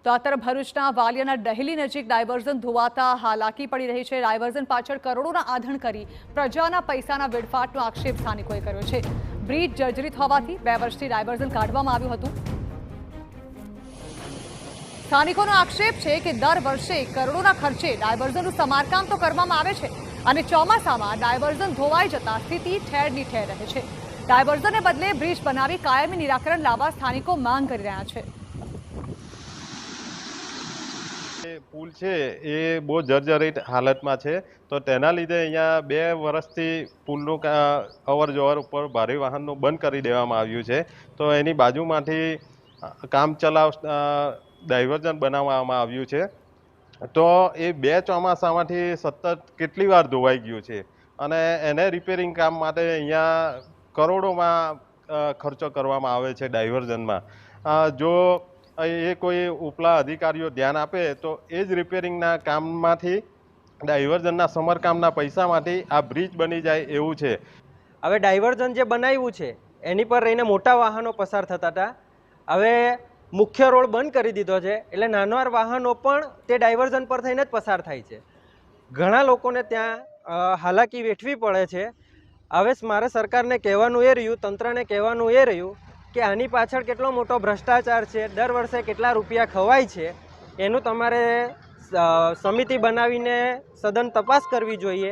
તો આ તરફ ભરૂચના વાલિયાના ડહેલી નજીક ડાયવર્ઝન ધોવાતા હાલાકી પડી રહી છે। ડાયવર્ઝન પાછળ કરોડોના આધણ કરી પ્રજાના પૈસાના વેડફાટનો આક્ષેપ સ્થાનિકોએ કર્યો છે। બ્રિજ જર્જરિત હોવાથી 2 વર્ષથી ડાયવર્ઝન કાઢવામાં આવ્યું હતું। સ્થાનિકોનો આક્ષેપ છે કે દર વર્ષે કરોડોના ખર્ચે ડાયવર્ઝનનું સમારકામ તો કરવામાં આવે છે અને ચોમાસામાં ડાયવર્ઝન ધોવાઈ જતા સ્થિતિ ઠેરની ઠેર રહે છે। ડાયવર્ઝનને બદલે બ્રિજ બનાવી કાયમી નિરાકરણ લાવવા સ્થાનિકો માંગ કરી રહ્યા છે। પુલ છે એ બહુ જર્જરિત હાલતમાં છે, તો તેના લીધે અહીંયા 2 વર્ષથી પુલનું અવર જવર ઉપર ભારે વાહનનું બંધ કરી દેવામાં આવ્યું છે। તો એની બાજુમાંથી કામ ચલાવ ડાયવર્ઝન બનાવવામાં આવ્યું છે। તો એ 2 ચોમાસામાંથી સતત કેટલી વાર ધોવાઈ ગયું છે અને એને રિપેરિંગ કામ માટે અહીંયા કરોડોમાં ખર્ચો કરવામાં આવે છે ડાયવર્ઝનમાં। જો એ કોઈ ઉપલા અધિકારીઓ ધ્યાન આપે તો એ જ રિપેરિંગના કામમાંથી ડાયવર્ઝનના સમારકામના પૈસામાંથી આ બ્રિજ બની જાય એવું છે। હવે ડાયવર્ઝન જે બનાવ્યું છે એની પર રહીને મોટા વાહનો પસાર થતા હતા, હવે મુખ્ય રોડ બંધ કરી દીધો છે એટલે નાના વાહનો પણ તે ડાયવર્ઝન પર થઈને જ પસાર થાય છે। ઘણા લોકોને ત્યાં હાલાકી વેઠવી પડે છે। હવે મારે સરકારને કહેવાનું એ રહ્યું, તંત્રને કહેવાનું એ રહ્યું કે આની પાછળ કેટલો મોટો ભ્રષ્ટાચાર છે, દર વર્ષે કેટલા રૂપિયા ખવાય છે, એનું તમારે સમિતિ બનાવીને સઘન તપાસ કરવી જોઈએ।